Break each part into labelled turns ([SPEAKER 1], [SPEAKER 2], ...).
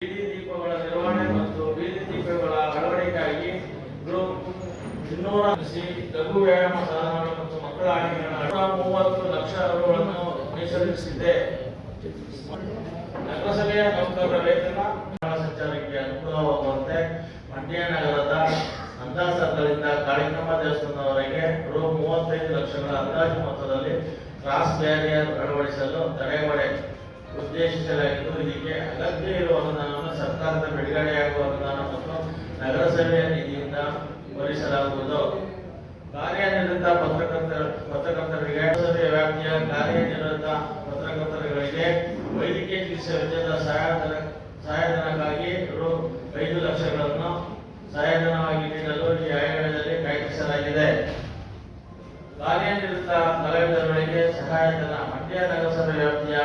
[SPEAKER 1] ಬೀದಿ ದೀಪಗಳ ನಿರ್ವಹಣೆ ಮತ್ತು ಬೀದಿ ದೀಪಗಳ ಅಳವಡಿಕೆಗಾಗಿ 200 ಲಘು ವ್ಯಾಯಾಮ ಸಾಧನಗಳು ಮತ್ತು ಮಕ್ಕಳ ಆಟಿಕೆಗಳ 130 ಲಕ್ಷ ರುಗಳನ್ನು ಮೀಸಲಿರಿಸಿದೆ. ನಗರಸಭೆಯ ನೌಕರರ ವೇತನ ಸಂಚಾರಕ್ಕೆ ಅನುಕೂಲವಾಗುವಂತೆ ಮಂಡ್ಯ ನಗರದ ಅಂಧಾ ಸರ್ಕಲ್ನಿಂದ ಕಾಳಿಕಮ್ಮ ದೇವಸ್ಥಾನದವರೆಗೆ 35 ಲಕ್ಷಗಳ ಅಂದಾಜು ಮೊತ್ತದಲ್ಲಿ ಕ್ರಾಸ್ ಬ್ಯಾರಿಯರ್ ಅಳವಡಿಸಲು ತಡೆಗೋಡೆ ಉದ್ದೇಶಿಸಲಾಗಿದ್ದು, ಇದಕ್ಕೆ ಅಗತ್ಯ ಇರುವ ಅನುದಾನವನ್ನು ಸರ್ಕಾರದ ಬಿಡುಗಡೆಯಾಗುವ ಅನುದಾನ ಮತ್ತು ನಗರಸಭೆಯ ನಿಧಿಯಿಂದ ಭರಿಸಲಾಗುವುದು. ಕಾರ್ಯನಿರತ ಪತ್ರಕರ್ತರಿಗೆ ನಗರಸಭೆಯ ವ್ಯಾಪ್ತಿಯ ಕಾರ್ಯನಿರತ ಪತ್ರಕರ್ತರುಗಳಿಗೆ ವೈದ್ಯಕೀಯ ಚಿಕಿತ್ಸೆ ವೆಚ್ಚದ ಸಹಾಯಧನಕ್ಕಾಗಿ 5 ಲಕ್ಷಗಳನ್ನು ಸಹಾಯಧನವಾಗಿ ನೀಡಲು ಈ ಆಯವ್ಯಯದಲ್ಲಿ ಕಾಯ್ದಿರಿಸಲಾಗಿದೆ. ಕಾರ್ಯನಿರತ ಕಲಾವಿದರುಗಳಿಗೆ ಸಹಾಯಧನ. ಮಂಡ್ಯ ನಗರಸಭೆ ವ್ಯಾಪ್ತಿಯ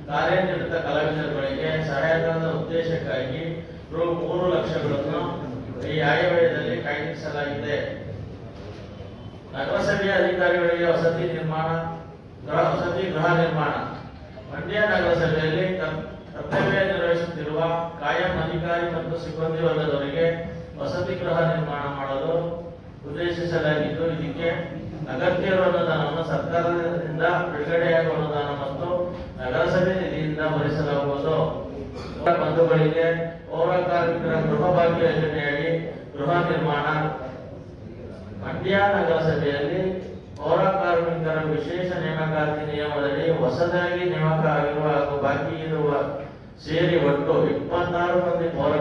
[SPEAKER 1] ಕಾರ್ಯನಿರತ ಕಲಾವಿದರುಗಳಿಗೆ ಸಹಾಯಧನದ ಉದ್ದೇಶಕ್ಕಾಗಿ 3 ಲಕ್ಷಗಳನ್ನು ಈ ಆಯವ್ಯಯದಲ್ಲಿ ಕಾಯ್ದಿರಿಸಲಾಗಿದೆ. ನಗರಸಭೆಯ ಅಧಿಕಾರಿಗಳಿಗೆ ವಸತಿ ಗೃಹ ನಿರ್ಮಾಣ. ಮಂಡ್ಯ ನಗರಸಭೆಯಲ್ಲಿ ಕರ್ತವ್ಯ ನಿರ್ವಹಿಸುತ್ತಿರುವ ಕಾಯಂ ಅಧಿಕಾರಿ ಮತ್ತು ಸಿಬ್ಬಂದಿ ವರ್ಗದವರಿಗೆ ವಸತಿ ಗೃಹ ನಿರ್ಮಾಣ ಮಾಡಲು ಉದ್ದೇಶಿಸಲಾಗಿದ್ದು, ಇದಕ್ಕೆ ಅಗತ್ಯ ಇರುವ ಅನುದಾನವನ್ನು ಸರ್ಕಾರದಿಂದ ಬಿಡುಗಡೆಯಾಗುವ ಅನುದಾನ ಮತ್ತು ನಗರಸಭೆ ನಿಧಿಯಿಂದ ಭರಿಸಲಾಗುವುದು. ಬಂಧುಗಳಿಗೆ ಪೌರ ಕಾರ್ಮಿಕರ ಗೃಹ ಭಾಗ್ಯ ಯೋಜನೆಯಡಿ ಗೃಹ ನಿರ್ಮಾಣ. ಮಂಡ್ಯ ನಗರಸಭೆಯಲ್ಲಿ ಪೌರ ಕಾರ್ಮಿಕರ ವಿಶೇಷ ನೇಮಕಾತಿ ನಿಯಮದಡಿ ಹೊಸದಾಗಿ ನೇಮಕ ಆಗಿರುವ ಹಾಗೂ ಬಾಕಿ ಇರುವ ಸೇರಿ ಒಟ್ಟು 26 ಮಂದಿ ಪೌರ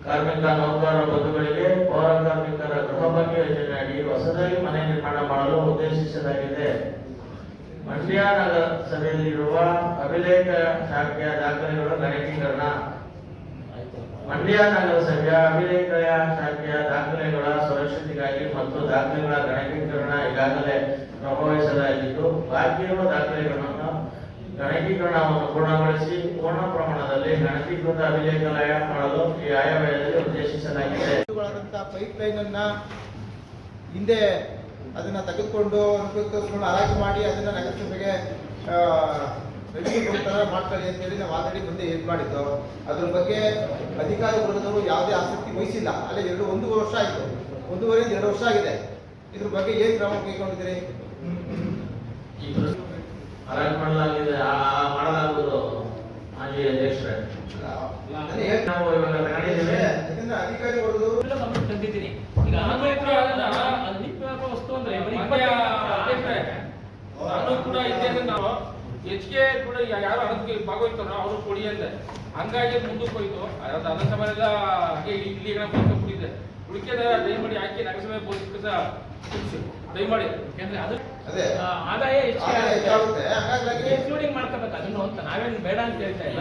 [SPEAKER 1] ಕಾರ್ಮಿಕ ನೌಕರರ ಬಂಧುಗಳಿಗೆ ಪೌರ ಕಾರ್ಮಿಕರ ಗೃಹ ಭಾಗ್ಯ ಯೋಜನೆಯಡಿ ಹೊಸದಾಗಿ ಮನೆ ನಿರ್ಮಾಣ ಮಾಡಲು ಉದ್ದೇಶಿಸಲಾಗಿದೆ. ಮಂಡ್ಯ ನಗರಸಭೆಯಲ್ಲಿರುವ ಅಭಿಲೇಖ ಶಾಖೆಯ ದಾಖಲೆಗಳ ಗಣಕೀಕರಣ. ಮಂಡ್ಯ ನಗರಸಭೆಯ ಅಭಿಲೇಖ ಶಾಖೆಯ ದಾಖಲೆಗಳ ಸುರಕ್ಷತೆಗಾಗಿ ಮತ್ತು ದಾಖಲೆಗಳ ಗಣಕೀಕರಣ ಈಗಾಗಲೇ ಪ್ರಭಾವಿಸಲಾಗಿದ್ದು, ಬಾಕಿ ಇರುವ ಗಣಕೀಕರಣವನ್ನು ಪೂರ್ಣಗೊಳಿಸಿ ಪೂರ್ಣ ಪ್ರಮಾಣದಲ್ಲಿ ಗಣಕೀಕೃತ ಅಭಿಲೇಖಾಲಯ ಮಾಡಲು ಈ ಆಯವ್ಯಯದಲ್ಲಿ ಉದ್ದೇಶಿಸಲಾಗಿದೆ.
[SPEAKER 2] ಪೈಪ್ ಲೈನ್ ಅನ್ನ ಹಿಂದೆ ಅದನ್ನ ತೆಗೆದುಕೊಂಡು ಹರಾಜು ಮಾಡಿ ಅದನ್ನ ನಗರಸಭೆಗೆ ಮಾಡ್ಕೊಳ್ಳಿ ಅಂತೇಳಿ ನಾವು ಆಲ್ರೆಡಿ ಮುಂದೆ ಏನ್ ಮಾಡಿದ್ದು. ಅದ್ರ ಬಗ್ಗೆ ಅಧಿಕಾರಿ ವರ್ಗದವರು ಯಾವುದೇ ಆಸಕ್ತಿ ವಹಿಸಿಲ್ಲ. ಅಲ್ಲೇ 1 ವರ್ಷ ಆಯಿತು, 1.5 2 ವರ್ಷ ಆಗಿದೆ. ಇದ್ರ ಬಗ್ಗೆ ಏನ್ ಕ್ರಮ ಕೈಗೊಂಡಿದ್ದೀರಿ?
[SPEAKER 1] ಮಾಡಲಾಗುವುದು ಮಾಜಿ ಅಧ್ಯಕ್ಷರೇ.
[SPEAKER 2] ಅಧಿಕಾರಿ ವರ್ಗದವರು
[SPEAKER 3] ತಂದಿದ್ದೀನಿ. ಈಗ ವಸ್ತು ಅಂದ್ರೆ ನಾನು ಕೂಡ ಇದ್ದೇನೆ. ನಾವು ಹೆಚ್ಚಿಗೆ ಕೂಡ ಯಾರು ಅದಕ್ಕೆ ಭಾಗವಹಿಸ್ತಾರೋ ಅವರು ಕೊಡಿ ಅಂದೆ. ಹಂಗಾಗಿ ಮುಂದಕ್ಕೆ ಹೋಯ್ತು. ಅದ ಸಮಯದ ಹಾಗೆ ಇಲ್ಲಿ ಬಿಟ್ಟಿದೆ. ಉಳಿಕೆದ ದಯಮಾಡಿ ಹಾಕಿ ನಗರಸಭೆ ಬೋಧಿಸ ದಯಮಾಡಿ. ಯಾಕಂದ್ರೆ ಅದು ಆದಾಯ ಹೆಚ್ಚಾಗುತ್ತೆ, ಇನ್ಕ್ಲೂಡಿಂಗ್ ಮಾಡ್ಕೋಬೇಕು ಅದನ್ನು ಅಂತ. ನಾವೇನು ಬೇಡ ಅಂತ ಹೇಳ್ತಾ ಇಲ್ಲ.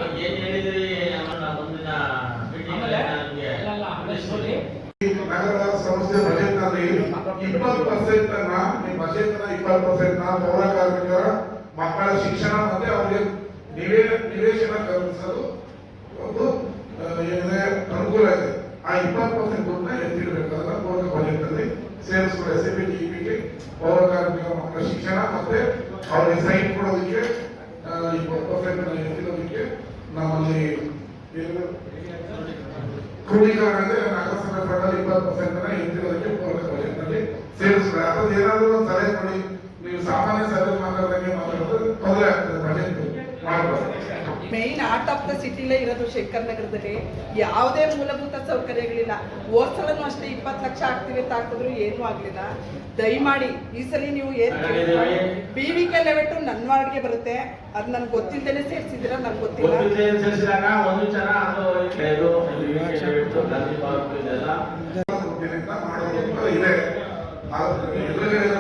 [SPEAKER 4] ನಗರದ ಸಮಸ್ಯೆ ಬಜೆಟ್ ನಲ್ಲಿ 20% ಬಜೆಟ್ 20% ಪೌರ ಕಾರ್ಮಿಕರ ಮಕ್ಕಳ ಶಿಕ್ಷಣ ಮತ್ತೆ ಅವರಿಗೆ ನಿವೇಶನ ಕಲ್ಪಿಸಲು ಒಂದು ಏನಿದೆ ಅನುಕೂಲ ಇದೆ. ಆ 20% ದುಡ್ಡನ್ನ ಎತ್ತಿಡಬೇಕಾದ್ರೆ ಪೌರ ಬಜೆಟ್ ಅಲ್ಲಿ ಸೇರಿಸ್ಕೊಂಡು SAP GPಗೆ ಪೌರ ಕಾರ್ಮಿಕರ ಮಕ್ಕಳ ಶಿಕ್ಷಣ ಮತ್ತೆ ಅವರಿಗೆ ಸೈಟ್ ಕೊಡೋದಕ್ಕೆ 20% ಎತ್ತಿಡೋದಕ್ಕೆ ನಮ್ಮಲ್ಲಿ ಕ್ರೋಢೀಕರಣ ಇದೆ. ನಗರಸಭೆ ಫಂಡಲ್ಲಿ 20% ಎತ್ತಿಡೋದಕ್ಕೆ ಪೌರ ಬಜೆಟ್ ನಲ್ಲಿ ಸೇರಿಸ್ತಾರೆ. ಅದ್ರದ್ದು ಏನಾದರೂ ಒಂದು ಸಲಹೆ ಕೊಡಿ. ನೀವು ಸಾಮಾನ್ಯ ಸಭೆ ಮಾತಾಡಿದಂಗೆ ಮಾತಾಡಿದ್ರೆ ತೊಂದರೆ ಆಗ್ತದೆ. ಬಜೆಟ್ ಮಾಡಬಹುದು.
[SPEAKER 5] ಮೇನ್ ಆರ್ಟ್ ಆಫ್ ದ ಸಿಟಿಲೇ ಇರೋದು ಶಂಕರ್ ನಗರದಲ್ಲಿ. ಯಾವುದೇ ಮೂಲಭೂತ ಸೌಕರ್ಯಗಳಿಲ್ಲ. ಹೋದ್ಸಲೂ ಅಷ್ಟೇ 20 ಲಕ್ಷ ಆಗ್ತೀವಿ ಅಂತ ಹಾಕಿದ್ರು ಏನೂ ಆಗ್ಲಿಲ್ಲ. ದಯಮಾಡಿ ಈ ಸಲ ನೀವು ಏನು BVK ಲೆವೆಟ್ ನನ್ನ ವಾರ್ಡ್ಗೆ ಬರುತ್ತೆ. ಅದು ನನ್ಗೆ ಗೊತ್ತಿಲ್ಲದೇನೆ ಸೇರಿಸಿದ್ದೀರಾ, ನನ್ಗೆ ಗೊತ್ತಿಲ್ಲ.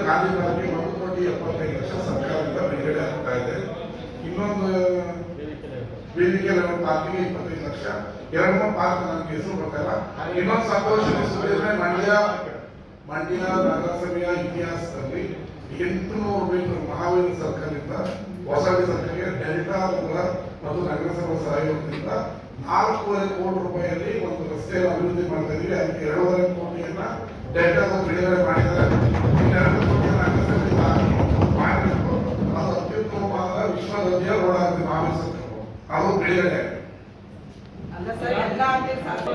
[SPEAKER 4] ಗಾಂಧಿ ಪಾರ್ಕ್ಗೆ 1,75 ಲಕ್ಷ ಸರ್ಕಾರದಿಂದ ಬಿಡುಗಡೆ ಆಗ್ತಾ ಇದೆ. ಇನ್ನೊಂದು BVK ಲೆವೆಲ್ ಪಾರ್ಕಿಗೆ 25 ಲಕ್ಷ. 2 ಪಾರ್ಕ್ ನನಗೆ ಹೆಸರು ಬರ್ತಾಯಿಲ್ಲ. ಇನ್ನೊಂದು ಸಂತೋಷ ಮಂಡ್ಯ ನಗರಸಭೆಯ ಇತಿಹಾಸದಲ್ಲಿ 800 ಮೀಟರ್ ಮಹಾವೀರ ಸರ್ಕಲ್ ಇಂದ ಹೊಸಳ್ಳಿ ಸರ್ಕಲ್ಗೆ ಡೆಲ್ಟಾ ಮತ್ತು ನಗರಸಭಾ ಸಹಯೋಗದಿಂದ 4.5 ಕೋಟಿ ರೂಪಾಯಿಯಲ್ಲಿ ಒಂದು ರಸ್ತೆಯನ್ನು ಅಭಿವೃದ್ಧಿ ಮಾಡ್ತಾ ಇದೀವಿ. ಅದಕ್ಕೆ 2.5 ಕೋಟಿಯನ್ನ ಡೆಲ್ಟಾದ ಬಿಡುಗಡೆ ಮಾಡಿದ್ದಾರೆ. 2 ಕೋಟಿ ನಗರಸಭೆ ಮಾಡಬೇಕು. ಅದು ಅತ್ಯುತ್ತಮವಾದ ವಿಶ್ವದರ್ಜೆಯ ರೋಡ್ ಆಗಿದೆ ಮಹಾವೀರ ಸರ್ಕಲ್. ಅದು ಬಿಡುಗಡೆ
[SPEAKER 5] ಸರ್, ಎಲ್ಲ ಆಗ್ಲಿ ಸಾಕು.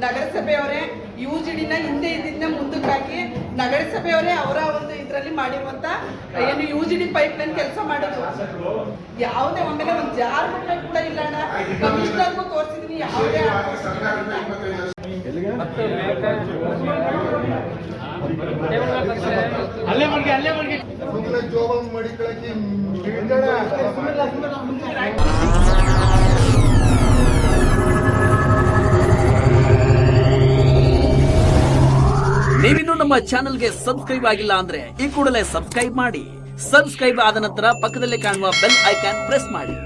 [SPEAKER 5] ನಗರಸಭೆಯವರೇ UGD-ನ ಹಿಂದೆ ಇದ್ದಿದ್ದನ್ನ ಮುಂದಕ್ಕೆ ಹಾಕಿ ನಗರಸಭೆಯವರೇ ಅವರ ಒಂದು ಇದರಲ್ಲಿ ಮಾಡಿರುವಂತ ಏನು UGD ಪೈಪ್ಲೈನ್ ಕೆಲಸ ಮಾಡೋದು. ಯಾವುದೇ ಒಮ್ಮೆಲೆ ಒಂದು ಜಾರ್ ಮಟ್ಟ ಕೂಡ ಇಲ್ಲ ಅಣ್ಣ. ಕಮಿಷನರ್ಗೂ ತೋರಿಸಿದೀನಿ, ಯಾವುದೇ
[SPEAKER 4] ಸರ್ಕಾರದಿಂದ 25 ಲಕ್ಷ
[SPEAKER 6] ನೀವಿನ್ನೂ ನಮ್ಮ ಚಾನೆಲ್ಗೆ ಸಬ್ಸ್ಕ್ರೈಬ್ ಆಗಿಲ್ಲ ಅಂದ್ರೆ ಈ ಕೂಡಲೇ ಸಬ್ಸ್ಕ್ರೈಬ್ ಮಾಡಿ. ಸಬ್ಸ್ಕ್ರೈಬ್ ಆದ ನಂತರ ಪಕ್ಕದಲ್ಲಿ ಕಾಣುವ ಬೆಲ್ ಐಕಾನ್ ಪ್ರೆಸ್ ಮಾಡಿ.